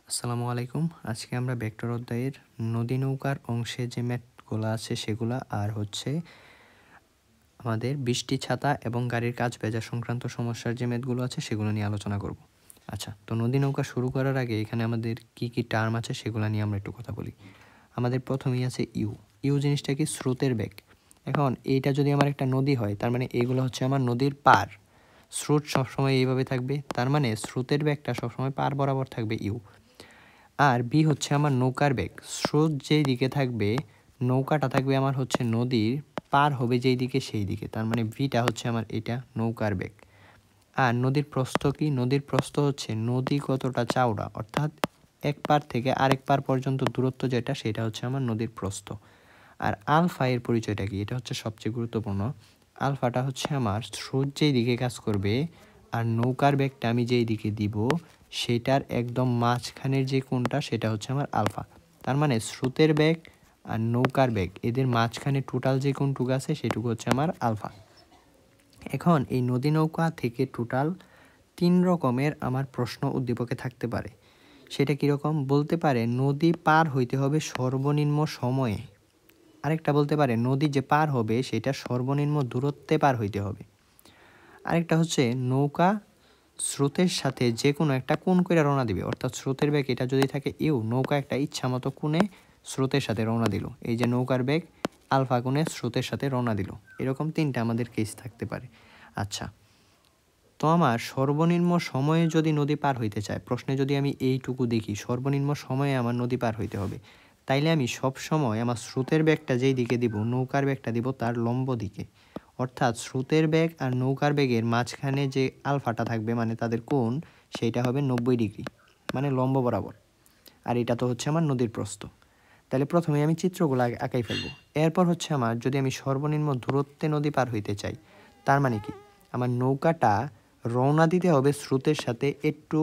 আসসালামু আলাইকুম। আজকে আমরা ভেক্টর অধ্যায়ের নদী নৌকার অংশে যে ম্যাথগুলো আছে সেগুলা আর হচ্ছে আমাদের বৃষ্টি ছাতা এবং গাড়ির কাজ ভেজা সংক্রান্ত সমস্যার যে ম্যাথগুলো আছে সেগুলো নিয়ে আলোচনা করব। আচ্ছা, তো নদী নৌকা শুরু করার আগে এখানে আমাদের কি কি টার্ম আছে সেগুলো নিয়ে আমরা একটু কথা বলি। আমাদের প্রথমেই আছে ইউ। ইউ জিনিসটা কি? স্রোতের বেগ। এখন এইটা যদি আমার একটা নদী হয়, তার মানে এইগুলো হচ্ছে আমার নদীর পার। স্রোত সবসময় এইভাবে থাকবে, তার মানে স্রোতের বেগটা সবসময় পার বরাবর থাকবে ইউ। আর বি হচ্ছে আমার নৌকার বেগ। স্রোত যেই দিকে থাকবে, নৌকাটা থাকবে আমার হচ্ছে নদীর পার হবে যেই দিকে সেই দিকে, তার মানে ভিটা হচ্ছে আমার এটা নৌকার বেগ। আর নদীর প্রস্থ কি? নদীর প্রস্থ হচ্ছে নদী কতটা চওড়া, অর্থাৎ এক পার থেকে আরেক পার পর্যন্ত দূরত্ব যেটা, সেটা হচ্ছে আমার নদীর প্রস্থ। আর আলফা এর পরিচয়টা কি? এটা হচ্ছে সবচেয়ে গুরুত্বপূর্ণ। আলফাটা হচ্ছে আমার স্রোত যেই দিকে কাজ করবে আর নৌকার বেগটা আমি যেই দিকে দিব সেটার একদম মাঝখানের যে কোণটা সেটা হচ্ছে আমার আলফা। তার মানে স্রোতের বেগ আর নৌকার বেগ এদের মাঝখানে টোটাল যে কোণটুকু আছে সেটুকু হচ্ছে আমার আলফা। এখন এই নদী নৌকা থেকে টোটাল 3 রকমের আমার প্রশ্ন উদ্দীপকে থাকতে পারে। সেটা কীরকম? বলতে পারে নদী পার হইতে হবে সর্বনিম্ন সময়ে। আরেকটা বলতে পারে নদী যে পার হবে সেটা সর্বনিম্ন দূরত্বে পার হইতে হবে। আরেকটা হচ্ছে নৌকা স্রোতের সাথে যে কোনো একটা কোণ করে রওনা দিবে, অর্থাৎ স্রোতের বেগ এটা যদি থাকে ইউ, নৌকা একটা ইচ্ছা মতো কোণে স্রোতের সাথে রওনা দিল। এই যে নৌকার বেগ আলফা কোণে স্রোতের সাথে রওনা দিল। এরকম 3টা আমাদের কেস থাকতে পারে। আচ্ছা, তো আমার সর্বনিম্ন সময়ে যদি নদী পার হইতে চায়, প্রশ্নে যদি আমি এইটুকু দেখি সর্বনিম্ন সময়ে আমার নদী পার হইতে হবে, তাইলে আমি সব সময় আমার স্রোতের বেগটা যেই দিকে দিব, নৌকার বেগটা দিব তার লম্ব দিকে। অর্থাৎ স্রোতের বেগ আর নৌকার বেগের মাঝখানে যে আলফাটা থাকবে, মানে তাদের কোণ, সেইটা হবে 90 ডিগ্রি, মানে লম্ব বরাবর। আর এটা তো হচ্ছে আমার নদীর প্রস্থ। তাহলে প্রথমে আমি চিত্রগুলো আঁকাই ফেলবো। এরপর হচ্ছে আমার যদি আমি সর্বনিম্ন দূরত্বে নদী পার হইতে চাই, তার মানে কি? আমার নৌকাটা রওনা দিতে হবে স্রোতের সাথে একটু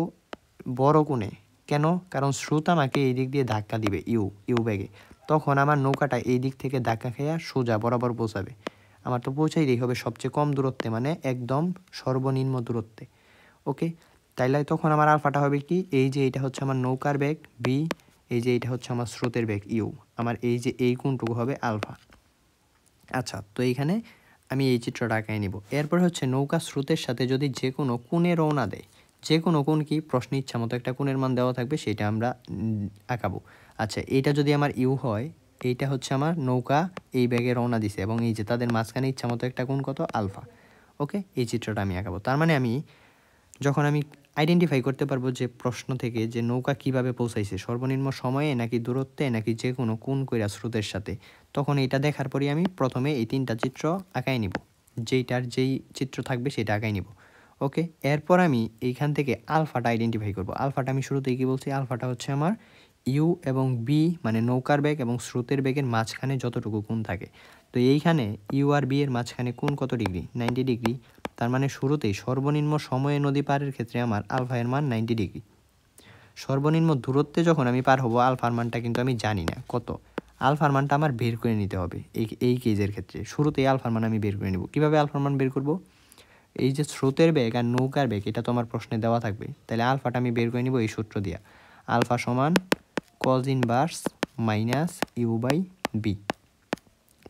বড় কোণে। কেন? কারণ স্রোত আমাকে এই দিক দিয়ে ধাক্কা দিবে ইউ বেগে। তখন আমার নৌকাটা এই দিক থেকে ধাক্কা খেয়ে সোজা বরাবর পৌঁছাবে। আমার তো পৌঁছাইতেই হবে সবচেয়ে কম দূরত্বে, মানে একদম সর্বনিম্ন দূরত্বে। ওকে, তাইলে তখন আমার আলফাটা হবে কি? এই যে এটা হচ্ছে আমার নৌকার বেগ বি, এই যে এটা হচ্ছে আমার স্রোতের বেগ ইউ, আমার এই যে এই কোণটুকু হবে আলফা। আচ্ছা, তো এইখানে আমি এই চিত্রটা আঁকাই নিব। এরপর হচ্ছে নৌকা স্রোতের সাথে যদি যে কোনো কোণে রওনা দেয়, যে কোনো কোণ কি? প্রশ্নে ইচ্ছা মতো একটা কোণের মান দেওয়া থাকবে, সেটা আমরা আঁকাবো। আচ্ছা, এইটা যদি আমার ইউ হয়, এইটা হচ্ছে আমার নৌকা এই বেগে রওনা দিছে এবং এই যে তাদের মাঝখানে ইচ্ছা মতো একটা কোণ কত? আলফা। ওকে, এই চিত্রটা আমি আঁকাবো। তার মানে আমি যখন আমি আইডেন্টিফাই করতে পারবো যে প্রশ্ন থেকে যে নৌকা কিভাবে পৌঁছাইছে, সর্বনিম্ন সময়ে নাকি দূরত্বে নাকি যে কোনো কোণ কইরা স্রোতের সাথে, তখন এটা দেখার পরই আমি প্রথমে এই 3টা চিত্র আঁকাই নিব। যেইটার যেই চিত্র থাকবে সেটা আঁকাই নিব। ওকে, এরপর আমি এইখান থেকে আলফাটা আইডেন্টিফাই করব। আলফাটা আমি শুরুতেই কি বলছি? আলফাটা হচ্ছে আমার ইউ এবং বি, মানে নৌকার বেগ এবং স্রোতের বেগের মাঝখানে যতটুকু কোণ থাকে। তো এইখানে ইউ আর বি এর মাঝখানে কোণ কত ডিগ্রি? 90 ডিগ্রি। তার মানে শুরুতেই সর্বনিম্ন সময়ে নদী পারের ক্ষেত্রে আমার আলফা এর মান 90 ডিগ্রি। সর্বনিম্ন দূরত্বে যখন আমি পার হব, আলফার মানটা কিন্তু আমি জানি না কত। আলফার মানটা আমার বের করে নিতে হবে এই কেজের ক্ষেত্রে। শুরুতেই আলফার মান আমি বের করে নেব। কীভাবে আলফার মান বের করব? এই যে স্রোতের বেগ আর নৌকার বেগ এটা তো আমার প্রশ্নে দেওয়া থাকবে, তাহলে আলফাটা আমি বের করে নিব এই সূত্র দিয়া। আলফা সমান cos inverse minus u by v,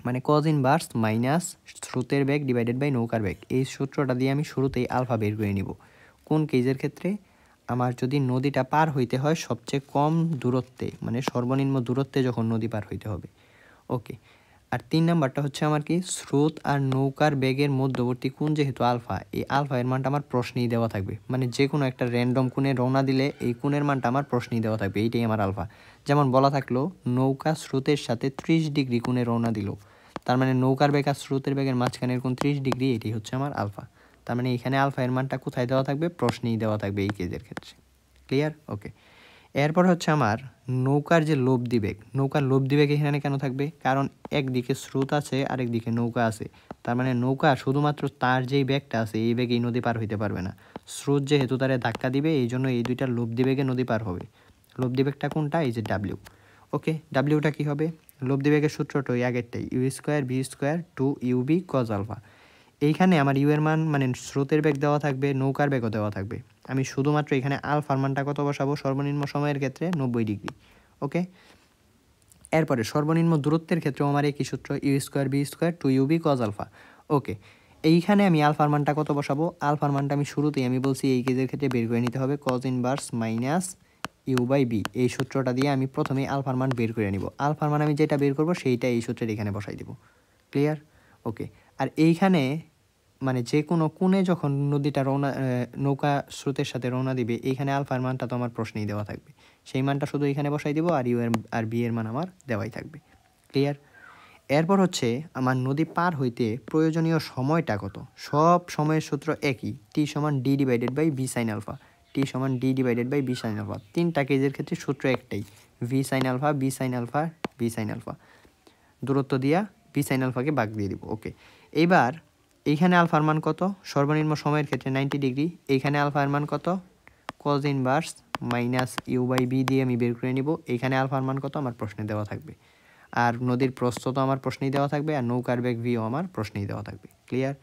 মানে কজ ইনভার্স মাইনাস স্রোতের বেগ ডিভাইডেড বাই নৌকার বেগ। এই সূত্রটা দিয়ে আমি শুরুতেই আলফা বের করে নিব। কোন কেজের ক্ষেত্রে? আমার যদি নদীটা পার হইতে হয় সবচেয়ে কম দূরত্বে, মানে সর্বনিম্ন দূরত্বে যখন নদী পার হইতে হবে। ওকে, আর 3 নাম্বারটা হচ্ছে আমার কি? স্রোত আর নৌকার বেগের মধ্যবর্তী কোণ যেহেতু আলফা, এই আলফা এর মানটা আমার প্রশ্নেই দেওয়া থাকবে। মানে যে কোনো একটা র্যান্ডম কোণে রওনা দিলে এই কোণের মানটা আমার প্রশ্নেই দেওয়া থাকবে, এইটাই আমার আলফা। যেমন বলা থাকলো নৌকা স্রোতের সাথে 30 ডিগ্রি কোণে রওনা দিল, তার মানে নৌকার বেগ আর স্রোতের বেগের মাঝখানের কোণ 30 ডিগ্রি, এটি হচ্ছে আমার আলফা। তার মানে এখানে আলফা এর মানটা কোথায় দেওয়া থাকবে? প্রশ্নেই দেওয়া থাকবে এই কেজের ক্ষেত্রে। ক্লিয়ার? ওকে, এরপর হচ্ছে আমার নৌকার যে লব্ধি বেগ, নৌকার লব্ধি বেগ এখানে কেন থাকবে? কারণ একদিকে স্রোত আছে আর একদিকে নৌকা আছে। তার মানে নৌকা শুধুমাত্র তার যেই বেগটা আছে এই বেগেই নদী পার হইতে পারবে না। স্রোত যেহেতু তারে ধাক্কা দিবে, এই জন্য এই দুইটার লব্ধি বেগে নদী পার হবে। লব্ধি বেগটা কোনটা? এই যে ডাব্লিউ। ওকে, ডাব্লিউটা কী হবে? লব্ধি বেগের সূত্রটা ওই আগেরটাই, u square v square two u b cos alpha. এইখানে আমার ইউ এর মান মানে স্রোতের বেগ দেওয়া থাকবে, নৌকার বেগও দেওয়া থাকবে। আমি শুধুমাত্র এখানে আলফার মানটা কত বসাবো, সর্বনিম্ন সময়ের ক্ষেত্রে 90 ডিগ্রি। ওকে, এরপরে সর্বনিম্ন দূরত্বের ক্ষেত্রেও আমার একই সূত্র, u square b square 2UB cos alpha. Okay, এইখানে আমি আলফার মানটা কত বসাবো, আলফার মানটা আমি শুরুতেই আমি বলছি এই কেজের ক্ষেত্রে বের করে নিতে হবে কজ ইনভার্স মাইনাস ইউ/বি। এই সূত্রটা দিয়ে আমি প্রথমেই আলফার মান বের করে নিব। আলফার মান আমি যেটা বের করব সেইটা এই সূত্রের এখানে বসাই দিব। ক্লিয়ার? ওকে, আর এইখানে মানে যে কোনো কোণে যখন নদীটা নৌকা স্রোতের সাথে রওনা দিবে, এইখানে আলফার মানটা তো আমার প্রশ্নেই দেওয়া থাকবে, সেই মানটা শুধু এখানে বসাই দিব, আর ইউ এর আর বি এর মান আমার দেওয়াই থাকবে। ক্লিয়ার? এরপর হচ্ছে আমার নদী পার হইতে প্রয়োজনীয় সময়টা কত। সব সময়ের সূত্র একই, টি সমান d divided by b sine alpha, t সমান d divided by b sine alpha. তিনটা কেজের ক্ষেত্রে সূত্র একটাই, v sine alpha, b sine alpha, b sine alpha. দূরত্ব দিয়া বি সাইন আলফাকে ভাগ দিয়ে দিব। ওকে, এইবার এইখানে আলফার মান কত, সর্বনিম্ন সময়ের ক্ষেত্রে 90 ডিগ্রি। এইখানে আলফার মান কত, কজ ইনভার্স মাইনাস ইউ/বি দিয়ে আমি বের করে নিব। এইখানে আলফার মান কত আমার প্রশ্নে দেওয়া থাকবে, আর নদীর প্রস্থ তো আমার প্রশ্নেই দেওয়া থাকবে, আর নৌকার বেগ ভিও আমার প্রশ্নেই দেওয়া থাকবে। ক্লিয়ার?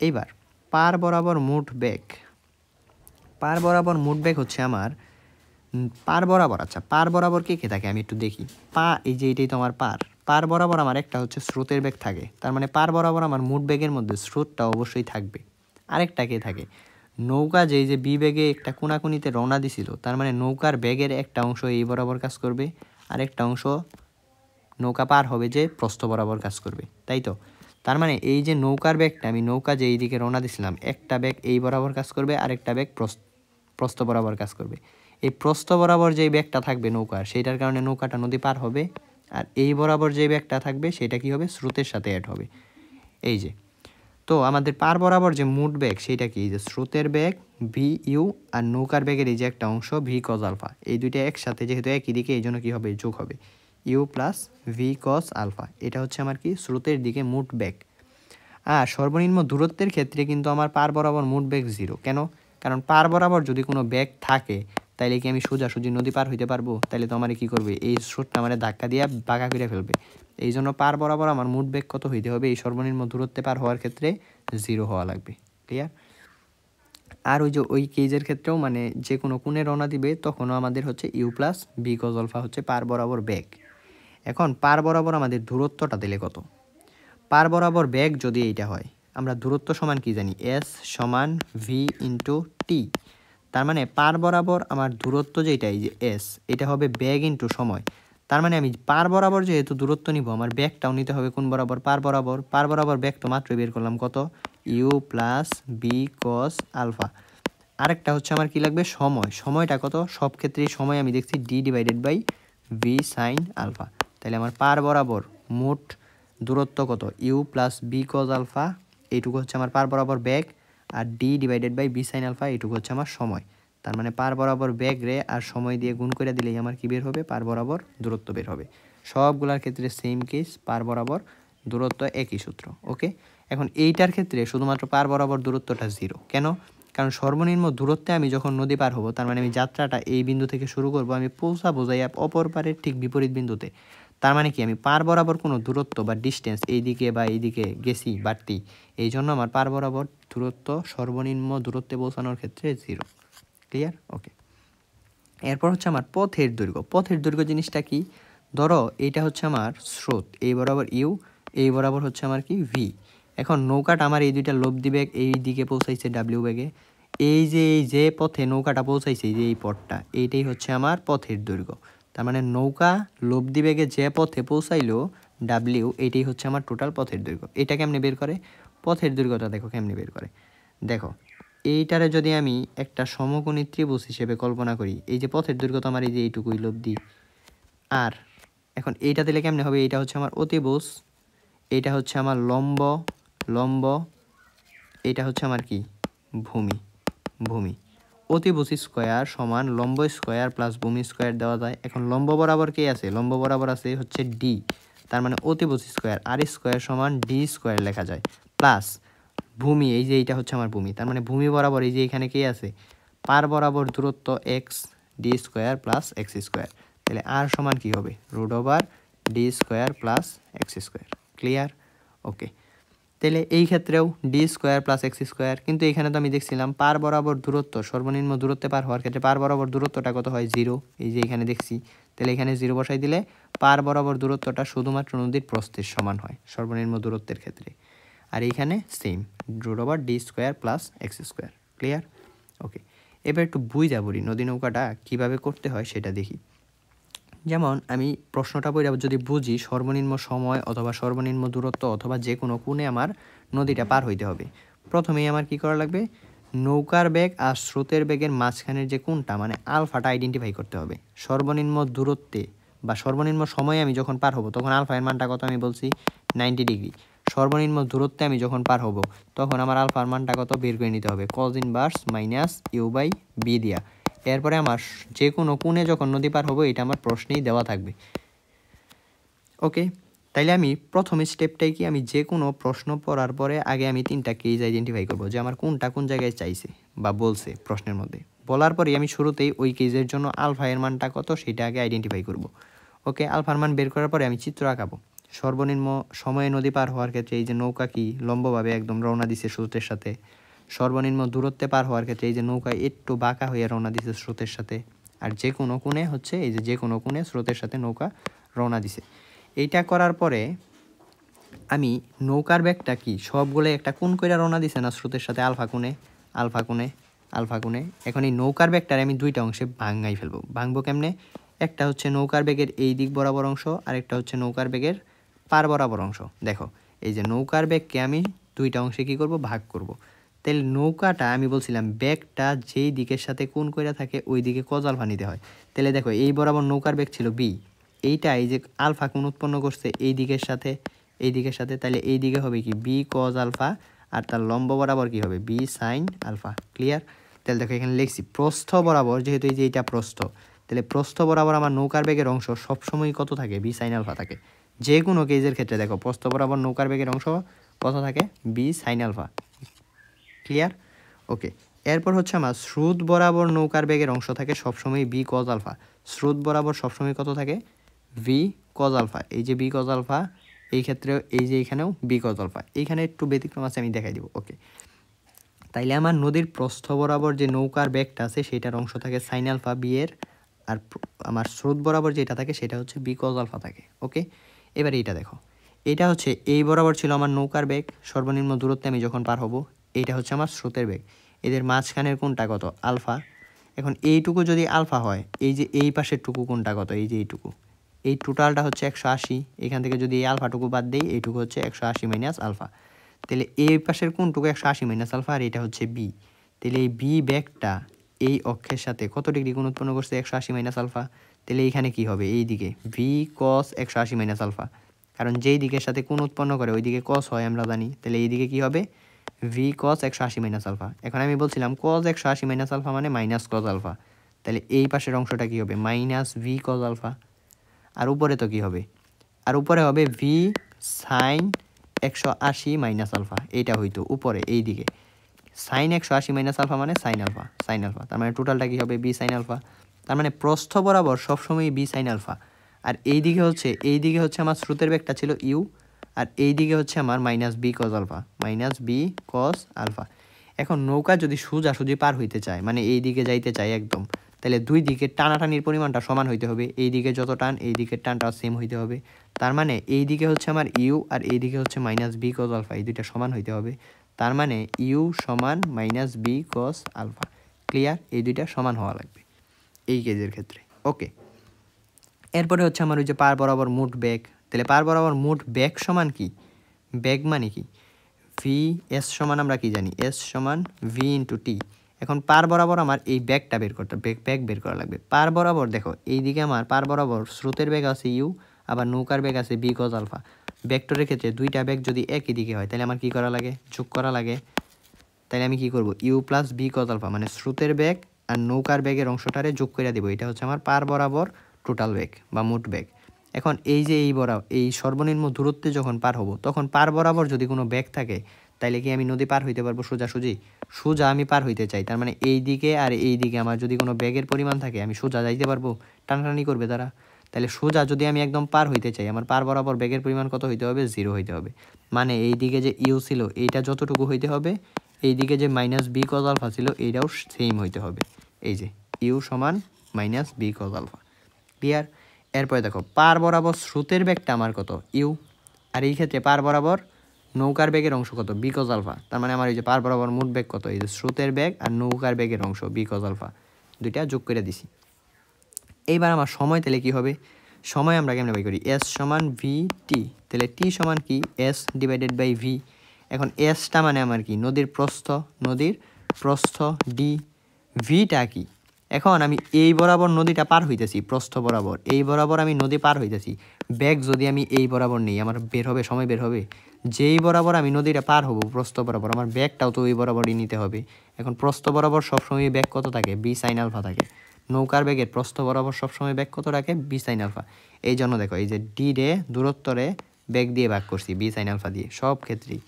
এইবার পার বরাবর মোট বেগ, পার বরাবর মোট বেগ হচ্ছে আমার পার বরাবর, আচ্ছা পার বরাবর কে কে থাকে আমি একটু দেখি। এই যে এটাই তো আমার পার বরাবর আমার একটা হচ্ছে স্রোতের বেগ থাকে, তার মানে পার বরাবর আমার মোট বেগের মধ্যে স্রোতটা অবশ্যই থাকবে। আরেকটা কে থাকে, নৌকা যেই যে বি বেগে একটা কোনাকুনিতে রওনা দিছিল, তার মানে নৌকার বেগের একটা অংশ এই বরাবর কাজ করবে, আরেকটা অংশ নৌকা পার হবে যে প্রস্থ বরাবর কাজ করবে, তাই তো? তার মানে এই যে নৌকার বেগটা, আমি নৌকা যে এইদিকে রওনা দিছিলাম, একটা বেগ এই বরাবর কাজ করবে, আরেকটা বেগ প্রস্থ বরাবর কাজ করবে। এই প্রস্থ বরাবর যেই বেগটা থাকবে নৌকার, সেইটার কারণে নৌকাটা নদী পার হবে, আর এই বরাবর যে বেগটা থাকবে সেটা কি হবে, স্রোতের সাথে অ্যাড হবে। এই যে, তো আমাদের পার বরাবর যে মোট বেগ সেটা কি, যে স্রোতের বেগ ভি ইউ, আর নৌকার বেগের এই যে একটা অংশ ভি কজ আলফা, এই দুইটা একসাথে যেহেতু একই দিকে, এই জন্য কী হবে, যোগ হবে, u plus v cos alpha. এটা হচ্ছে আমার কি, স্রোতের দিকে মোট বেগ। আর সর্বনিম্ন দূরত্বের ক্ষেত্রে কিন্তু আমার পার বরাবর মোট বেগ 0। কেন? কারণ পার বরাবর যদি কোনো বেগ থাকে, তাইলে কি আমি সোজাসুজি নদী পার হইতে পারবো? তাইলে তো আমার কি করবে, এই স্রোতটা আমার ধাক্কা দিয়ে বাঁকা করে ফেলবে। এই জন্য পার বরাবর আমার মোট বেগ কত হইতে হবে, এই সর্বনিম্ন দূরত্বে পার হওয়ার ক্ষেত্রে 0 হওয়া লাগবে। ক্লিয়ার? আর ওই যে ওই কেজের ক্ষেত্রেও মানে যে কোনো কোণে রওনা দিবে, তখনও আমাদের হচ্ছে u plus B cos alpha হচ্ছে পার বরাবর বেগ। এখন পার বরাবর আমাদের দূরত্বটা দিলে কত, পার বরাবর বেগ যদি এইটা হয়, আমরা দূরত্ব সমান কি জানি, এস সমান ভি ইন্টু টি। তার মানে পার বরাবর আমার দূরত্ব যেটা, এই যে এস, এটা হবে বেগ ইন্টু সময়। তার মানে আমি পার বরাবর যেহেতু দূরত্ব নিব, আমার বেগটাও নিতে হবে কোন বরাবর, পার বরাবর। পার বরাবর বেগ তো মাত্র বের করলাম কত, u plus B cos alpha. আরেকটা হচ্ছে আমার কি লাগবে, সময়। সময়টা কত, সব ক্ষেত্রেই সময় আমি দেখছি d divided by v sine alpha. তাহলে আমার পার বরাবর মোট দূরত্ব কত, u plus B cos alpha, এইটুকু হচ্ছে আমার পার বরাবর বেগ, আর d divided by b sine alpha, এইটুকু হচ্ছে আমার সময়। তার মানে পার বরাবর বেগ রে আর সময় দিয়ে গুণ করে দিলেই আমার কি বের হবে, পার বরাবর দূরত্ব বের হবে। সবগুলোর ক্ষেত্রে সেম কেস, পার বরাবর দূরত্ব একই সূত্র। ওকে, এখন এইটার ক্ষেত্রে শুধুমাত্র পার বরাবর দূরত্বটা 0। কেন? কারণ সর্বনিম্ন দূরত্বে আমি যখন নদী পার হব, তার মানে আমি যাত্রাটা এই বিন্দু থেকে শুরু করব, আমি পৌঁছাবো যাই অপর পারের ঠিক বিপরীত বিন্দুতে। তার মানে কি, আমি পার বরাবর কোনো দূরত্ব বা ডিস্টেন্স এইদিকে বা এইদিকে গেছি বাড়তি, এই জন্য আমার পার বরাবর দূরত্ব সর্বনিম্ন দূরত্বে পৌঁছানোর ক্ষেত্রে 0। ক্লিয়ার? ওকে, এরপর হচ্ছে আমার পথের দৈর্ঘ্য। পথের দৈর্ঘ্য জিনিসটা কি, ধরো এইটা হচ্ছে আমার স্রোত, এই বরাবর ইউ, এই বরাবর হচ্ছে আমার কি ভি। এখন নৌকাটা আমার এই দুইটা লব্ধি বেগ এই দিকে পৌঁছাইছে ডাব্লিউ বেগে, এই যে পথে নৌকাটা পৌঁছাইছে, যে এই পথটা, এইটাই হচ্ছে আমার পথের দৈর্ঘ্য। তার মানে নৌকা লব্ধি বেগে যে পথে পৌঁছাইলো ডাব্লিউ, এইটাই হচ্ছে আমার টোটাল পথের দৈর্ঘ্য। এটা কেমনে বের করে, পথের দৈর্ঘ্যটা দেখো কেমনে বের করে। দেখো, এইটারে যদি আমি একটা সমকোণী ত্রিভুজ হিসেবে কল্পনা করি, এই যে পথের দৈর্ঘ্য তো আমার এই যে এইটুকুই লব্ধি, আর এখন এইটা দিলে কেমনে হবে, এইটা হচ্ছে আমার অতিভুজ, এইটা হচ্ছে আমার লম্ব, এইটা হচ্ছে আমার কি ভূমি। অতিভুজ স্কোয়ার সমান লম্ব স্কোয়ার প্লাস ভূমি স্কোয়ার দেওয়া যায়। এখন লম্ব বরাবর কে আছে, লম্ব বরাবর আছে হচ্ছে ডি, তার মানে অতিভুজ স্কোয়ার আর স্কোয়ার সমান ডি স্কোয়ার লেখা যায়, প্লাস ভূমি, এই যে এইটা হচ্ছে আমার ভূমি, তার মানে ভূমি বরাবর এই যে এখানে কে আছে, পার বরাবর দূরত্ব x, d square plus x square. তাহলে আর সমান কি হবে, root over d square plus x square. Clear? Okay, তাহলে এই ক্ষেত্রেও d square plus x square, কিন্তু এখানে তো আমি দেখছিলাম পার বরাবর দূরত্ব, সর্বনিম্ন দূরত্বে পার হওয়ার ক্ষেত্রে পার বরাবর দূরত্বটা কত হয় 0, এই যে এখানে দেখছি। তাহলে এখানে 0 বসাই দিলে পার বরাবর দূরত্বটা শুধুমাত্র নদীর প্রস্থের সমান হয় সর্বনিম্ন দূরত্বের ক্ষেত্রে। আর এইখানে same root over d square plus x square. Clear? Okay, এবার একটু বুঝা পড়ি নদী নৌকাটা কীভাবে করতে হয় সেটা দেখি। যেমন আমি প্রশ্নটা পড়ে যদি বুঝি সর্বনিম্ন সময় অথবা সর্বনিম্ন দূরত্ব অথবা যে কোনো কোণে আমার নদীটা পার হইতে হবে, প্রথমেই আমার কি করা লাগবে, নৌকার বেগ আর স্রোতের বেগের মাঝখানের যে কোণটা মানে আলফাটা আইডেন্টিফাই করতে হবে। সর্বনিম্ন দূরত্বে বা সর্বনিম্ন সময়ে আমি যখন পার হব তখন আলফা এর মানটা কত আমি বলছি 90 ডিগ্রি। সর্বনিম্ন দূরত্বে আমি যখন পার হব তখন আমার আলফার মানটা কত বের করে নিতে হবে, cos inverse minus u by v দিয়া। এরপরে আমার যে কোনো কোণে যখন নদী পার হবো এটা আমার প্রশ্নেই দেওয়া থাকবে। ওকে, তাইলে আমি প্রথম স্টেপটাই কি, আমি যে কোনো প্রশ্ন পড়ার পরে আগে আমি 3টা কেস আইডেন্টিফাই করবো যে আমার কোনটা কোন জায়গায় চাইছে বা বলছে প্রশ্নের মধ্যে। বলার পরে আমি শুরুতেই ওই কেসের জন্য আলফা এর মানটা কত সেটা আগে আইডেন্টিফাই করব। ওকে, আলফার মান বের করার পরে আমি চিত্র আঁকাবো। সর্বনিম্ন সময়ে নদী পার হওয়ার ক্ষেত্রে এই যে নৌকা কি লম্বভাবে একদম রওনা দিছে স্রোতের সাথে, সর্বনিম্ন দূরত্বে পার হওয়ার ক্ষেত্রে এই যে নৌকা একটু বাঁকা হয়ে রওনা দিছে স্রোতের সাথে, আর যে কোনো কোণে হচ্ছে এই যে কোনো কোণে স্রোতের সাথে নৌকা রওনা দিছে। এইটা করার পরে আমি নৌকার বেগটা কি সবগুলো একটা কোণ কইরা রওনা দিছে না স্রোতের সাথে, আলফা কোণে আলফা কোণে আলফা কোণে। এখন এই নৌকার বেগটার আমি 2টা অংশে ভাঙাই ফেলবো। ভাঙবো কেমনে, একটা হচ্ছে নৌকার বেগের এই দিক বরাবর অংশ আর একটা হচ্ছে নৌকার বেগের পার বরাবর অংশ। দেখো এই যে নৌকার বেগকে আমি 2টা অংশে কি করব, ভাগ করব। তাহলে নৌকাটা আমি বলছিলাম বেগটা যেই দিকের সাথে কোণ কইরা থাকে ওই দিকে কজ আলফা নিতে হয়। তাহলে দেখো এই বরাবর নৌকার বেগ ছিল বি, এইটা এই যে আলফা কোণ উৎপন্ন করছে এই দিকের সাথে, তাহলে এই দিকে হবে কি বি কজ আলফা, আর তার লম্ব বরাবর কি হবে বি সাইন আলফা। ক্লিয়ার? তাহলে দেখো এখানে লিখছি প্রস্থ বরাবর, যেহেতু এই যে এইটা প্রস্থ, তাহলে প্রস্থ বরাবর আমার নৌকার বেগের অংশ সবসময় কত থাকে, বি সাইন আলফা থাকে। যে কোনো কেজের ক্ষেত্রে দেখো প্রস্থ বরাবর নৌকার বেগের অংশ কত থাকে, বি সাইন আলফা। ক্লিয়ার? ওকে, এরপর হচ্ছে আমার স্রোত বরাবর নৌকার বেগের অংশ থাকে সবসময় বি কজ আলফা। স্রোত বরাবর সবসময় কত থাকে, ভি কজ আলফা। এই যে বি কজ আলফা, এই ক্ষেত্রেও এই যে এখানেও বি কজ আলফা। এইখানে একটু ব্যতিক্রম আছে, আমি দেখাই দিব। ওকে, তাইলে আমার নদীর প্রস্থ বরাবর যে নৌকার বেগটা আছে সেটার অংশ থাকে সাইন আলফা বি এর, আর আমার স্রোত বরাবর যেটা থাকে সেটা হচ্ছে বি কজ আলফা থাকে। ওকে, এবার এইটা দেখো, এটা হচ্ছে এই বরাবর ছিল আমার নৌকার বেগ, সর্বনিম্ন দূরত্বে আমি যখন পার হব। এইটা হচ্ছে আমার স্রোতের বেগ, এদের মাঝখানের কোনটা কত, আলফা। এখন এইটুকু যদি আলফা হয়, এই যে এই পাশের টুকু কোনটা কত, এই যে এইটুকু, এই টোটালটা হচ্ছে 180। এখান থেকে যদি এই আলফাটুকু বাদ দিই, এইটুকু হচ্ছে 180 মাইনাস আলফা। তাহলে এই পাশের কোনটুকু 180 মাইনাস আলফা, আর এটা হচ্ছে বি। তাহলে এই বি বেগটা এই অক্ষের সাথে কত ডিগ্রি কোণ উৎপন্ন করছে, 180 মাইনাস আলফা। তাহলে এইখানে কি হবে, এই দিকে ভি কস 180 মাইনাস আলফা, কারণ যেই দিকের সাথে কোণ উৎপন্ন করে ওই দিকে কস হয় আমরা জানি। তাহলে এই দিকে কি হবে, ভি কস 180 মাইনাস আলফা। এখন আমি বলছিলাম কস 180 মাইনাস আলফা মানে মাইনাস কস আলফা, তাহলে এই পাশের অংশটা কি হবে, মাইনাস ভি কস আলফা। আর উপরে তো কি হবে, আর উপরে হবে ভি সাইন 180 মাইনাস আলফা। এইটা হইতো উপরে এই দিকে সাইন 180 মাইনাস আলফা মানে সাইন আলফা, তার মানে টোটালটা কি হবে বি সাইন আলফা। তার মানে প্রস্থ বরাবর সবসময় বি সাইন আলফা। আর এই দিকে হচ্ছে আমার স্রোতের বেগটা ছিল ইউ, আর এই দিকে হচ্ছে আমার minus v cos alpha, minus v cos alpha. এখন নৌকা যদি সোজাসুজি পার হইতে চায়, মানে এই দিকে যাইতে চায় একদম, তাহলে দুই দিকে টানাটানির পরিমাণটা সমান হইতে হবে। এই দিকে যত টান এই দিকের টানটাও সেম হইতে হবে। তার মানে এই দিকে হচ্ছে আমার ইউ আর এই দিকে হচ্ছে মাইনাস বি কস আলফা, এই দুইটা সমান হইতে হবে। তার মানে ইউ সমান minus v cos alpha. Clear? এই দুইটা সমান হওয়া লাগবে এই কেজের ক্ষেত্রে। ওকে, এরপরে হচ্ছে আমার ওই যে পার বরাবর মোট বেগ। তাহলে পার বরাবর মোট বেগ সমান কি, বেগ মানে কি, ভি এস সমান আমরা কি জানি, এস সমান ভি ইন্টু টি। এখন পার বরাবর আমার এই ব্যাগটা বের করতে, ব্যাগ বের করা লাগবে। পার বরাবর দেখো এইদিকে আমার পার বরাবর স্রোতের বেগ আছে ইউ, আবার নৌকার বেগ আছে বি কজ আলফা। ভেক্টরের ক্ষেত্রে দুইটা বেগ যদি একই দিকে হয় তাহলে আমার কি করা লাগে, যোগ করা লাগে। তাহলে আমি কি করব, u plus B cos alpha মানে স্রোতের বেগ আর নৌকার বেগের অংশটারে যোগ করে দেবো। এটা হচ্ছে আমার পার বরাবর টোটাল বেগ বা মোট বেগ। এখন এই যে এই সর্বনিম্ন দূরত্বে যখন পার হব তখন পার বরাবর যদি কোনো বেগ থাকে তাইলে কি আমি নদী পার হইতে পারবো সোজা আমি পার হইতে চাই। তার মানে এই দিকে আর এই দিকে আমার যদি কোনো বেগের পরিমাণ থাকে আমি সোজা যাইতে পারবো, টানাটানি করবে তারা। তাহলে সোজা যদি আমি একদম পার হইতে চাই, আমার পার বরাবর বেগের পরিমাণ কত হইতে হবে? 0 হইতে হবে। মানে এই দিকে যে ইউ ছিল এইটা যতটুকু হইতে হবে, এই দিকে যে মাইনাস বি কজ আলফা ছিল এইটাও সেম হইতে হবে। এই যে ইউ সমান minus v cos alpha. Clear? এরপরে দেখো পার বরাবর স্রোতের বেগটা আমার কত? ইউ। আর এই ক্ষেত্রে পার বরাবর নৌকার বেগের অংশ কত? V cos alpha. তার মানে আমার এই যে পার বরাবর মোট বেগ কত? এই যে স্রোতের বেগ আর নৌকার বেগের অংশ বি কজ আলফা, দুইটা যোগ করে দিছি। এইবার আমার সময় তাহলে কী হবে? সময় আমরা কেমনে বাই করি? এস সমান ভি টি। তাহলে টি সমান কি? S divided by v. এখন এসটা মানে আমার কি? নদীর প্রস্থ ডি। ভিটা কি? এখন আমি এই বরাবর নদীটা পার হইতেছি, প্রস্থ বরাবর এই বরাবর আমি নদী পার হইতেছি। বেগ যদি আমি এই বরাবর নেই, আমার বের হবে, সময় বের হবে। যেই বরাবর আমি নদীটা পার হব প্রস্থ বরাবর, আমার বেগটাও তো ওই বরাবরই নিতে হবে। এখন প্রস্থ বরাবর সবসময় বেগ কত থাকে? বি সাইন আলফা থাকে। নৌকার বেগের প্রস্থ বরাবর সবসময় বেগ কত রাখে? V sine alpha. এই জন্য দেখো এই যে ডি রে দূরত্বরে বেগ দিয়ে ভাগ করছি বি সাইন আলফা দিয়ে, সব ক্ষেত্রেই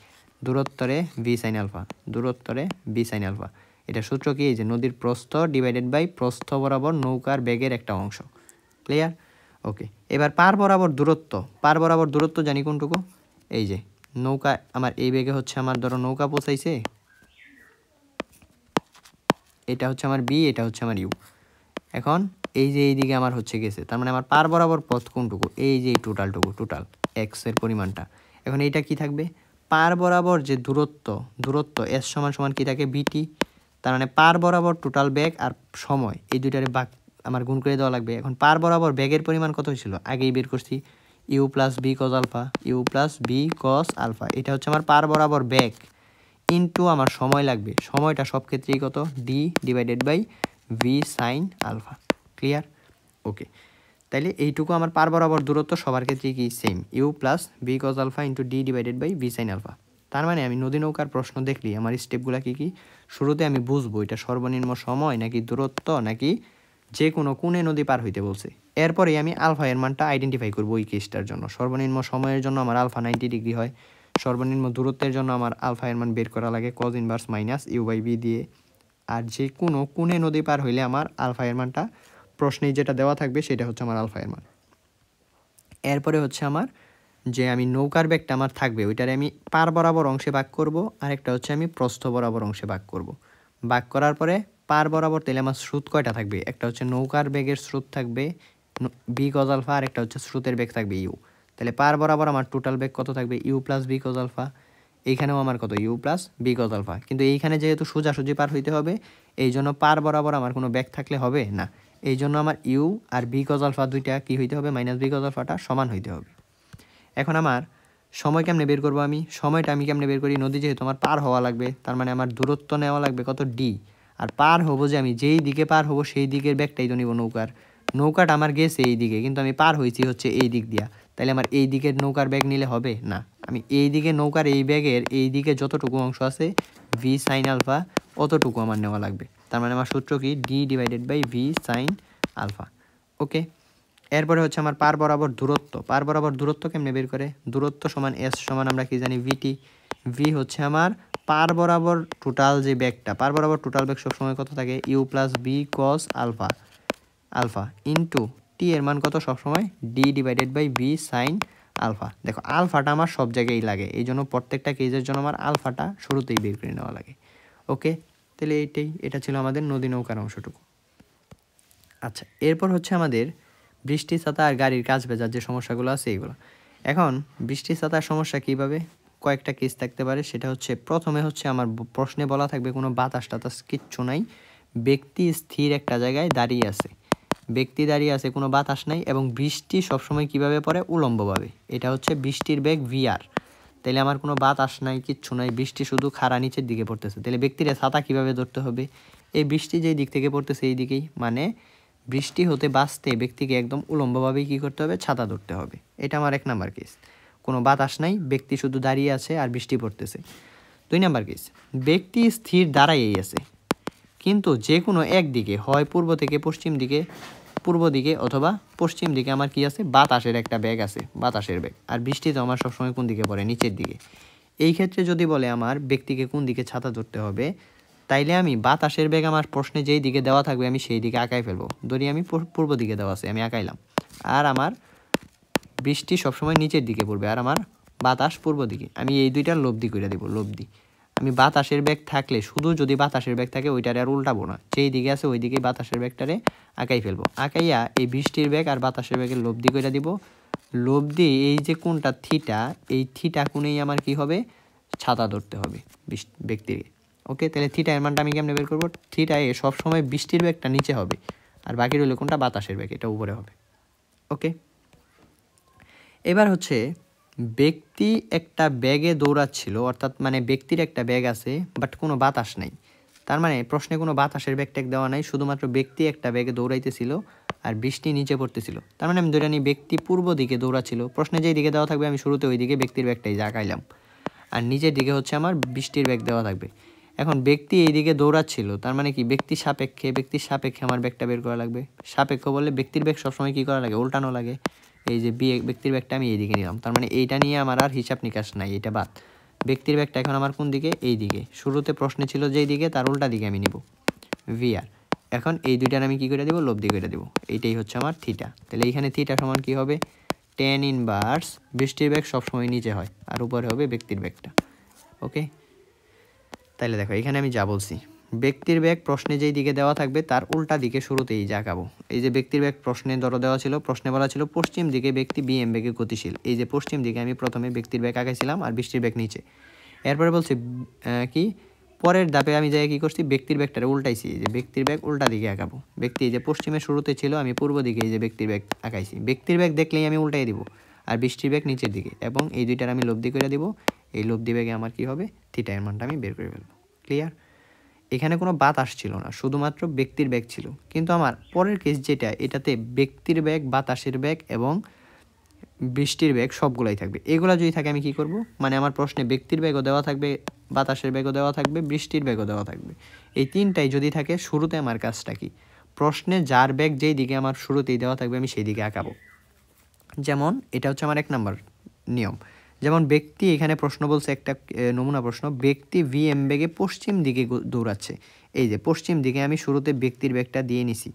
দূরত্বরে বি সাইন আলফা, দূরত্বরে বি সাইন আলফা। এটা সূত্র কি? এই যে নদীর প্রস্থ ডিভাইডেড বাই প্রস্থ বরাবর নৌকার বেগের একটা অংশ। ক্লিয়ার? ওকে। এবার পার বরাবর দূরত্ব জানি কোনটুকু? এই যে নৌকা আমার এই বেগে হচ্ছে, আমার ধরো নৌকা পৌঁছাইছে, এটা হচ্ছে আমার বি, এটা হচ্ছে আমার ইউ। এখন এই যে এইদিকে আমার হচ্ছে গেছে, তার মানে আমার পার বরাবর পথ কোনটুকু? এই যে টোটাল এক্স এর পরিমাণটা। এখন এইটা কি থাকবে? পার বরাবর যে দূরত্ব এস সমান সমান কি থাকে? বিটি। তার মানে পার বরাবর টোটাল বেগ আর সময় এই দুইটারে ভাগ আমার গুণ করে দেওয়া লাগবে। এখন পার বরাবর বেগের পরিমাণ কত হয়েছিল? আগেই বের করছি, u plus B cos alpha. এটা হচ্ছে আমার পার বরাবর বেগ ইনটু আমার সময় লাগবে। সময়টা সব ক্ষেত্রেই কত? D divided by v sine alpha. Clear? Okay. তাইলে এইটুকু আমার পার বরাবর দূরত্ব সবার ক্ষেত্রে কি? Same, u plus B cos alpha into d divided by v sine alpha. তার মানে আমি নদী নৌকার প্রশ্ন দেখলি আমার স্টেপগুলো কী কী? শুরুতে আমি বুঝবো এটা সর্বনিম্ন সময় নাকি দূরত্ব নাকি যে কোনো কোণে নদী পার হইতে বলছে। এরপরেই আমি আলফা এর মানটা আইডেন্টিফাই করবো ওই কেসটার জন্য। সর্বনিম্ন সময়ের জন্য আমার আলফা 90 ডিগ্রি হয়, সর্বনিম্ন দূরত্বের জন্য আমার আলফা এর মান বের করা লাগে cos inverse minus u by v দিয়ে। আর যে কোনো কোণে নদী পার হইলে আমার আলফা এর মানটা প্রশ্নে যেটা দেওয়া থাকবে সেটা হচ্ছে আমার আলফা এর মান। এরপরে হচ্ছে আমার যে আমি নৌকার বেগটা আমার থাকবে ওইটারে আমি পার বরাবর অংশে ভাগ করব, আর একটা হচ্ছে আমি প্রস্থ বরাবর অংশে ভাগ করব। ভাগ করার পরে পার বরাবর তাহলে আমার স্রোত কয়টা থাকবে? একটা হচ্ছে নৌকার বেগের স্রোত থাকবে বি কজ আলফা, আর একটা হচ্ছে স্রোতের বেগ থাকবে ইউ। তাহলে পার বরাবর আমার টোটাল বেগ কত থাকবে? U plus B cos alpha. এইখানেও আমার কত? U plus B cos alpha. কিন্তু এইখানে যেহেতু সোজাসুজি পার হইতে হবে, এই জন্য পার বরাবর আমার কোনো বেগ থাকলে হবে না। এই জন্য আমার ইউ আর বি কজ আলফা দুইটা কী হইতে হবে? মাইনাস বি কজ আলফাটা সমান হইতে হবে। এখন আমার সময় কেমনে বের করবো? সময়টা আমি কেমনে বের করি? নদী যেহেতু আমার পার হওয়া লাগবে, তার মানে আমার দূরত্ব নেওয়া লাগবে কত? ডি। আর পার হবো যে আমি যেই দিকে পার হবো সেই দিকের ব্যাগটাই তো নিব নৌকাটা আমার গেছে এই দিকে, কিন্তু আমি পার হয়েছি হচ্ছে এই দিক দিয়া। তাহলে আমার এই দিকের নৌকার ব্যাগ নিলে হবে না, আমি এই দিকে নৌকার এই ব্যাগের এই দিকে যতটুকু অংশ আছে ভি সাইন আলফা অতটুকু আমার নেওয়া লাগবে। তার মানে আমার সূত্র কি? D divided by v sine alpha. Okay. এরপরে হচ্ছে আমার পার বরাবর দূরত্ব কেমনে বের করে? দূরত্ব সমান এস সমান আমরা কি জানি? ভিটি। ভি হচ্ছে আমার পার বরাবর টোটাল যে ব্যাগটা, পার বরাবর টোটাল ব্যাগ সবসময় কত থাকে? U plus B cos alpha into t এর মান কত সবসময়? D divided by v sine alpha. দেখো আলফাটা আমার সব জায়গায় লাগে, এই জন্য প্রত্যেকটা কেজের জন্য আমার আলফাটা শুরুতেই বের করে নেওয়া লাগে। ওকে, তাহলে এটা ছিল আমাদের নদী নৌকার অংশটুকু। আচ্ছা, এরপর হচ্ছে আমাদের বৃষ্টি ছাতা আর গাড়ির কাজ ভেজার যে সমস্যাগুলো আছে এইগুলো। এখন বৃষ্টি ছাতার সমস্যা কীভাবে? কয়েকটা কেস থাকতে পারে। সেটা হচ্ছে প্রথমে হচ্ছে আমার প্রশ্নে বলা থাকবে কোনো বাতাস টাতাস কিচ্ছু নাই, ব্যক্তি স্থির একটা জায়গায় দাঁড়িয়ে আছে, কোনো বাতাস নাই, এবং বৃষ্টি সবসময় কিভাবে পড়ে? উলম্বভাবে। এটা হচ্ছে বৃষ্টির বেগ ভিআর। তাহলে আমার কোনো বাতাস নাই, কিচ্ছু নাই, বৃষ্টি শুধু খাড়া নিচের দিকে পড়তেছে। তাহলে ব্যক্তির ছাতা কিভাবে ধরতে হবে? এই বৃষ্টি যেই দিক থেকে পড়তেছে এই দিকেই, মানে বৃষ্টি হতে বাঁচতে ব্যক্তিকে একদম উলম্বভাবেই কী করতে হবে? ছাতা ধরতে হবে। এটা আমার 1 নাম্বার কেস। কোনো বাতাস নাই, ব্যক্তি শুধু দাঁড়িয়ে আছে আর বৃষ্টি পড়তেছে। 2 নাম্বার কেস, ব্যক্তি স্থির দাঁড়াইয়েই আছে, কিন্তু যে কোনো একদিকে, হয় পূর্ব দিকে অথবা পশ্চিম দিকে আমার কি আছে? বাতাসের একটা ব্যাগ আছে, বাতাসের ব্যাগ। আর বৃষ্টি তো আমার সবসময় কোন দিকে পড়ে? নিচের দিকে। এই ক্ষেত্রে যদি বলে আমার ব্যক্তিকে কোন দিকে ছাতা ধরতে হবে, তাইলে আমি বাতাসের বেগ আমার প্রশ্নে যেই দিকে দেওয়া থাকবে আমি সেই দিকে আঁকাই ফেলবো। ধরি আমি পূর্ব দিকে দেওয়া আছে, আমি আঁকাইলাম। আর আমার বৃষ্টি সবসময় নিচের দিকে পড়বে আর আমার বাতাস পূর্ব দিকে। আমি এই দুইটার লব্ধি করে দেবো, লব্ধি। আমি বাতাসের বেগ থাকলে শুধু যদি বাতাসের বেগ থাকে ওইটারে আর উল্টাবো না, যেই দিকে আছে ওই দিকেই বাতাসের বেগটারে আঁকাই ফেলবো। আঁকাইয়া এই বৃষ্টির বেগ আর বাতাসের বেগের লব্ধি করে দিব। লব্ধি এই যে কোনটা থিটা, এই থিটা কোণেই আমার কি হবে, ছাতা ধরতে হবে ব্যক্তির। ওকে, তাহলে থিটা এর মানটা আমি কেমনে বের করবো? থিটা এ সবসময় বৃষ্টির বেগটা নিচে হবে আর বাকি রইল কোনটা, বাতাসের বেগ, এটা উপরে হবে। ওকে, এবার হচ্ছে ব্যক্তি একটা ব্যাগে দৌড়াচ্ছিল, অর্থাৎ মানে ব্যক্তির একটা ব্যাগ আছে বাট কোনো বাতাস নাই। তার মানে প্রশ্নে কোনো বাতাসের ব্যাগ ট্যাগ দেওয়া নাই, শুধুমাত্র ব্যক্তি একটা ব্যাগে দৌড়াইতেছিল আর বৃষ্টি নিচে পড়তেছিল। তার মানে আমি ধরে নিই ব্যক্তি পূর্ব দিকে দৌড়াচ্ছিল, প্রশ্নে যেই দিকে দেওয়া থাকবে আমি শুরুতে ওই দিকে ব্যক্তির ব্যাগটাই জাগাইলাম, আর নিচের দিকে হচ্ছে আমার বৃষ্টির ব্যাগ দেওয়া থাকবে। এখন ব্যক্তি এই দিকে দৌড়াচ্ছিল, তার মানে কি ব্যক্তির সাপেক্ষে আমার ব্যাগটা বের করা লাগবে। সাপেক্ষ বললে ব্যক্তির ব্যাগ সবসময় কী করা লাগে, উল্টানো লাগে। এই যে ব্যক্তির ব্যাগটা আমি এইদিকে নিলাম, তার মানে এইটা নিয়ে আমার আর হিসাব নিকাশ নাই, এটা বাদ। ব্যক্তির ব্যাগটা এখন আমার কোন দিকে, এই দিকে। শুরুতে প্রশ্নে ছিল যেই দিকে তার উল্টা দিকে আমি নিব, ভিআর। এখন এই দুইটার আমি কি করে দেবো, লব্ধি করে দেবো। এইটাই হচ্ছে আমার থিটা। তাহলে এইখানে থিটা সমান কি হবে, tan ইনভার্স বৃষ্টির ব্যাগ সবসময় নিচে হয় আর উপরে হবে ব্যক্তির ব্যাগটা। ওকে, তাহলে দেখো এখানে আমি যা বলছি, ব্যক্তির ব্যাগ প্রশ্নে যেই দিকে দেওয়া থাকবে তার উল্টা দিকে শুরুতেই জাগাবো। এই যে ব্যক্তির ব্যাগ প্রশ্নে ধরো দেওয়া ছিল, প্রশ্নে বলা ছিল পশ্চিম দিকে ব্যক্তি বিএম বেগে গতিশীল। এই যে পশ্চিম দিকে আমি প্রথমে ব্যক্তির ব্যাগ আঁকাইছিলাম আর বৃষ্টির ব্যাগ নিচে। এরপরে বলছি কি, পরের ধাপে আমি যাই কি করছি, ব্যক্তির ব্যাগটারে উল্টাইছি, এই যে ব্যক্তির ব্যাগ উল্টা দিকে আঁকাবো। ব্যক্তি এই যে পশ্চিমের শুরুতে ছিল, আমি পূর্ব দিকে এই যে ব্যক্তির ব্যাগ আঁকাইছি। ব্যক্তির ব্যাগ দেখলেই আমি উল্টাই দিব আর বৃষ্টির ব্যাগ নিচের দিকে, এবং এই দুইটার আমি লব্ধি করে দিব। এই লব্ধি ব্যাগে আমার কি হবে, থিটা এর মানটা আমি বের করে ফেলবো। ক্লিয়ার? এখানে কোনো বাতাস ছিল না, শুধুমাত্র ব্যক্তির ব্যাগ ছিল। কিন্তু আমার পরের কেস যেটা, এটাতে ব্যক্তির ব্যাগ, বাতাসের ব্যাগ এবং বৃষ্টির ব্যাগ সবগুলাই থাকবে। এগুলা যদি থাকে আমি কি করব, মানে আমার প্রশ্নে ব্যক্তির ব্যাগও দেওয়া থাকবে, বাতাসের ব্যাগও দেওয়া থাকবে, বৃষ্টির ব্যাগও দেওয়া থাকবে। এই তিনটাই যদি থাকে, শুরুতে আমার কাজটা কি, প্রশ্নে যার ব্যাগ যেই দিকে আমার শুরুতেই দেওয়া থাকবে আমি সেই দিকে আঁকাবো। যেমন এটা হচ্ছে আমার 1 নম্বর নিয়ম। যেমন ব্যক্তি, এখানে প্রশ্ন বলছে একটা নমুনা প্রশ্ন, ব্যক্তি ভিএম বেগে পশ্চিম দিকে দৌড়াচ্ছে। এই যে পশ্চিম দিকে আমি শুরুতে ব্যক্তির বেগটা দিয়ে নিছি।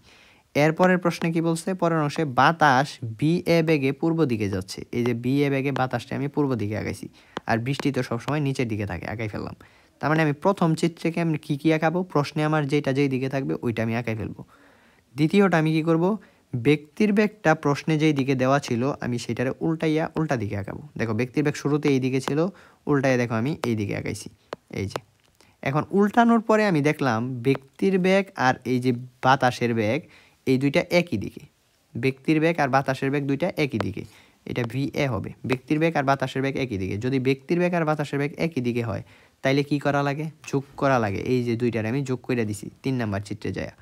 এরপরের প্রশ্নে কি বলছে, পরের অংশে বাতাস বিএ বেগে পূর্ব দিকে যাচ্ছে। এই যে বিএ বেগে বাতাসটা আমি পূর্ব দিকে আগাইছি, আর বৃষ্টি তো সবসময় নিচের দিকে থাকে, আঁকাই ফেললাম। তার মানে আমি প্রথম চিত্রকে আমি কী আঁকাবো, প্রশ্নে আমার যেই দিকে থাকবে ওইটা আমি আঁকাই ফেলবো। দ্বিতীয়টা আমি কি করব, ব্যক্তির ব্যাগটা প্রশ্নে যেই দিকে দেওয়া ছিল আমি সেটারে উল্টাইয়া উল্টা দিকে আঁকাবো। দেখো ব্যক্তির ব্যাগ শুরুতে এই দিকে ছিল, উল্টাইয়া দেখো আমি এই দিকে আঁকাইছি। এই যে এখন উল্টানোর পরে আমি দেখলাম ব্যক্তির ব্যাগ আর এই যে বাতাসের ব্যাগ এই দুইটা একই দিকে। ব্যক্তির ব্যাগ আর বাতাসের ব্যাগ দুইটা একই দিকে, এটা VA হবে। ব্যক্তির ব্যাগ আর বাতাসের ব্যাগ একই দিকে। যদি ব্যক্তির ব্যাগ আর বাতাসের ব্যাগ একই দিকে হয় তাইলে কি করা লাগে, যোগ করা লাগে। এই যে দুইটারে আমি যোগ করে দিছি 3 নাম্বার চিত্রে যায়।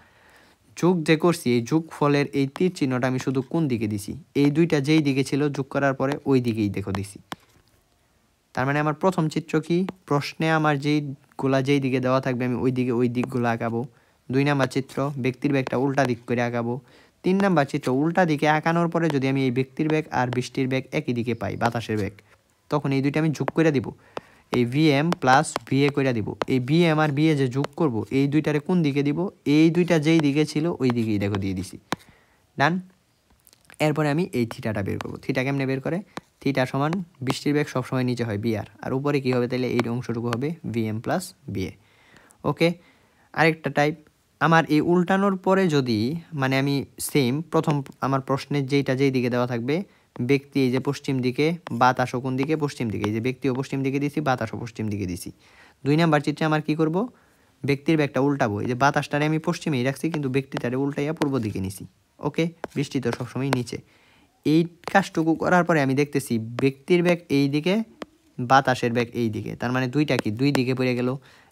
যোগ যে করছি, এই যোগ ফলের এই তীর চিহ্নটা আমি শুধু কোন দিকে দিছি, এই দুইটা যেই দিকে ছিল যোগ করার পরে ওই দিকেই দেখো দিছি। তার মানে আমার প্রথম চিত্র কি, প্রশ্নে আমার যেইগুলা যেই দিকে দেওয়া থাকবে আমি ওই দিকগুলো আঁকাবো। 2 নাম্বার চিত্র ব্যক্তির ব্যাগটা উল্টা দিক করে আঁকাবো। 3 নাম্বার চিত্র উল্টা দিকে আঁকানোর পরে যদি আমি এই ব্যক্তির ব্যাগ আর বৃষ্টির ব্যাগ একই দিকে পাই, বাতাসের ব্যাগ, তখন এই দুইটা আমি যোগ করে দিব, এই VM প্লাস VA করে দিব। এই VM আর VA যে যোগ করব এই দুইটারে কোন দিকে দিব, এই দুইটা যেই দিকে ছিল ওই দিকেই দেখো দিয়ে দিছি। ডান। এরপরে আমি এই থিটাটা বের করব। থিটা কেমনে বের করে, থিটা সমান বৃষ্টির বেগ সবসময় নিচে হয় BR, আর উপরে কী হবে তাহলে এই অংশটুকু হবে VM প্লাস VA। ওকে, আরেকটা টাইপ, আমার এই উল্টানোর পরে যদি মানে আমি সেম প্রথম আমার প্রশ্নের যেই দিকে দেওয়া থাকবে, ব্যক্তি এই যে পশ্চিম দিকে, বাতাসও কোন দিকে, পশ্চিম দিকে, এই যে ব্যক্তিও পশ্চিম দিকে দিছি, বাতাসও পশ্চিম দিকে দিছি। 2 নাম্বার চিত্রে আমার কি করব, ব্যক্তির ব্যাগটা উল্টাবো। এই যে বাতাসটারে আমি পশ্চিমেই রাখছি কিন্তু ব্যক্তিটারে উল্টাইয়া পূর্ব দিকে নিছি। ওকে, বৃষ্টি তো সবসময় নিচে। এই কাজটুকু করার পরে আমি দেখতেছি ব্যক্তির ব্যাগ এই দিকে, বাতাসের ব্যাগ এই দিকে, তার মানে দুইটা কি দুই দিকে পড়ে গেল।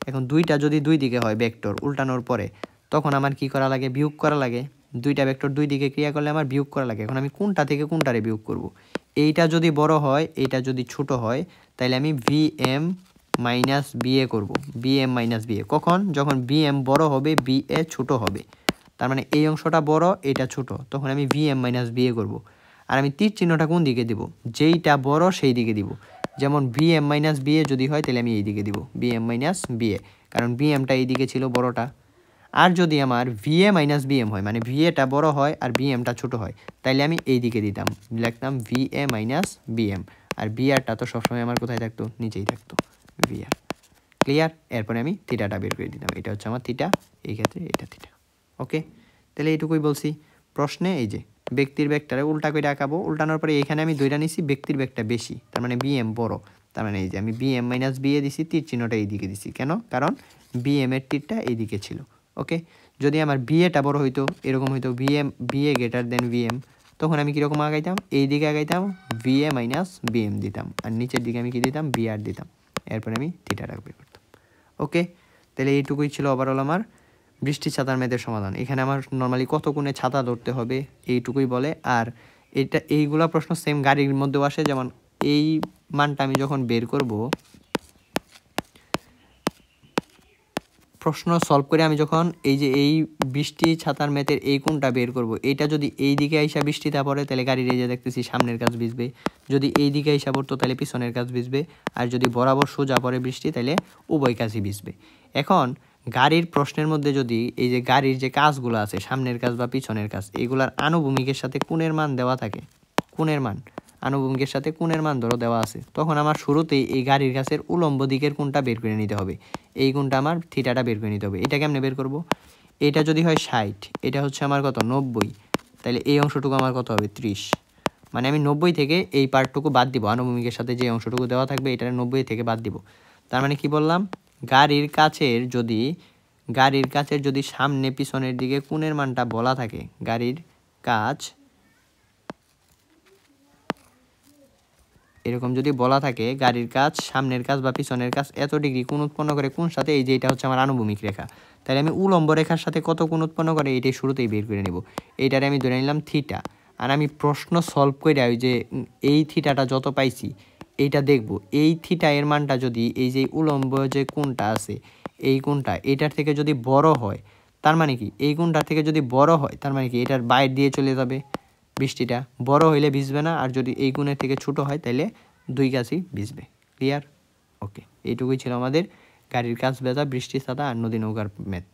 এখন দুইটা যদি দুই দিকে হয় ভেক্টর উল্টানোর পরে, তখন আমার কি করা লাগে, বিয়োগ করা লাগে। দুইটা ভেক্টর দুই দিকে ক্রিয়া করলে আমার বিয়োগ করা লাগে। এখন আমি কোনটা থেকে কোনটারে বিয়োগ করব, এইটা যদি বড় হয় এইটা যদি ছোট হয় তাহলে আমি VM মাইনাস BA করব। VM মাইনাস BA কখন, যখন BM বড় হবে BA ছোট হবে। তার মানে এই অংশটা বড় এটা ছোট, তখন আমি VM মাইনাস BA করব। আর আমি তীর চিহ্নটা কোন দিকে দিব, যেইটা বড় সেই দিকে দিব। যেমন VM মাইনাস BA যদি হয় তাহলে আমি এই দিকে দিব, VM মাইনাস BA, কারণ BMটা এই দিকে ছিল বড়টা। আর যদি আমার VA মাইনাস BM হয়, মানে VAটা বড় হয় আর BMটা ছোট হয়, তাইলে আমি এই দিকে দিতাম, লিখতাম VA মাইনাস BM, আর BRটা তো সবসময় আমার কোথায় থাকতো, নিচেই থাকতো, VR। ক্লিয়ার? এরপরে আমি থিটাটা বের করে দিতাম, এটা হচ্ছে আমার থিটা, এই ক্ষেত্রে এটা থিটা। ওকে, তাহলে এইটুকুই বলছি। প্রশ্নে এই যে ব্যক্তির বেগটারে উল্টা করে আঁকাবো, উল্টানোর পরে এখানে আমি দুইটা নিছি, ব্যক্তির বেগটা বেশি, তার মানে BM বড়, তার মানে এই যে আমি BM মাইনাস BA দিছি, তীর চিহ্নটা এইদিকে দিছি, কেন? কারণ BM এর তীরটা এইদিকে ছিল। ওকে, যদি আমার BAটা বড় হইতো, এরকম হইতো BA গ্রেটার দেন VM, তখন আমি কীরকম আগাইতাম, এই দিকে আগাইতাম, VA মাইনাস BM দিতাম, আর নিচের দিকে আমি কী দিতাম, BR দিতাম, এরপরে আমি থিটাটা বের করতাম। ওকে, তাহলে এইটুকুই ছিল ওভারঅল আমার বৃষ্টি ছাতার ম্যাথের সমাধান। এখানে আমার নর্মালি কত কোণে ছাতা ধরতে হবে এইটুকুই বলে, আর এইগুলা প্রশ্ন সেম গাড়ির মধ্যেও আসে, যেমন এই মানটা আমি যখন বের করব, প্রশ্ন সলভ করে আমি যখন এই যে এই বৃষ্টি ছাতার ম্যাথের এই কোণটা বের করব, এইটা যদি এই দিকে আইসা বৃষ্টিটা পড়ে তাহলে গাড়ির এই যে দেখতেছি সামনের কাজ ভিজবে, যদি এই দিকে আইসা পড়তো তাহলে পিছনের কাজ ভিজবে, আর যদি বরাবর সোজা পড়ে বৃষ্টি তাহলে উভয় কাজই ভিজবে। এখন গাড়ির প্রশ্নের মধ্যে যদি এই যে গাড়ির যে কাজগুলো আছে, সামনের কাজ বা পিছনের কাজ, এগুলার আনুভূমিকের সাথে কোণের মান দেওয়া থাকে, কোণের মান আনুভূমিকের সাথে কোণের মান ধরো দেওয়া আছে, তখন আমার শুরুতেই এই গাড়ির কাছের উলম্ব দিকের কোণটা বের করে নিতে হবে, এই কোণটা আমার থিটাটা বের করে নিতে হবে। এটা কেমনে বের করব? এটা যদি হয় 60, এটা হচ্ছে আমার কত 90, তাহলে এই অংশটুকু আমার কত হবে 30, মানে আমি 90 থেকে এই পার্টটুকু বাদ দিব, আনুভূমিকের সাথে যে অংশটুকু দেওয়া থাকবে এটা 90 থেকে বাদ দিব। তার মানে কি বললাম, গাড়ির কাছের যদি সামনে পিছনের দিকে কোণের মানটা বলা থাকে, গাড়ির কাজ এরকম যদি বলা থাকে, গাড়ির কাজ সামনের কাজ বা পিছনের কাজ এত ডিগ্রি কোণ উৎপন্ন করে কোন সাথে, এই যে এটা হচ্ছে আমার আনুভূমিক রেখা, তাহলে আমি উলম্ব রেখার সাথে কত কোণ উৎপন্ন করে এইটাই শুরুতেই বের করে নেব। এইটারে আমি ধরে নিলাম থিটা, আর আমি প্রশ্ন সলভ করে ওই যে এই থিটাটা যত পাইছি এইটা দেখব, এই থিটা এর মানটা যদি এই যে উলম্ব যে কোণটা আছে এই কোণটা এটার থেকে যদি বড় হয়, তার মানে কি এই কোণটার থেকে যদি বড় হয়, তার মানে কি এটার বাইরে দিয়ে চলে যাবে, বৃষ্টিটা বড় হইলে ভিজবে না, আর যদি এই কোণের থেকে ছোট হয় তাহলে দুই গাছই ভিজবে। ক্লিয়ার? ওকে, এইটুকুই ছিল আমাদের গাড়ির কাজ ভেজা, বৃষ্টি ছাতা আর নদী নৌকার ম্যাথ।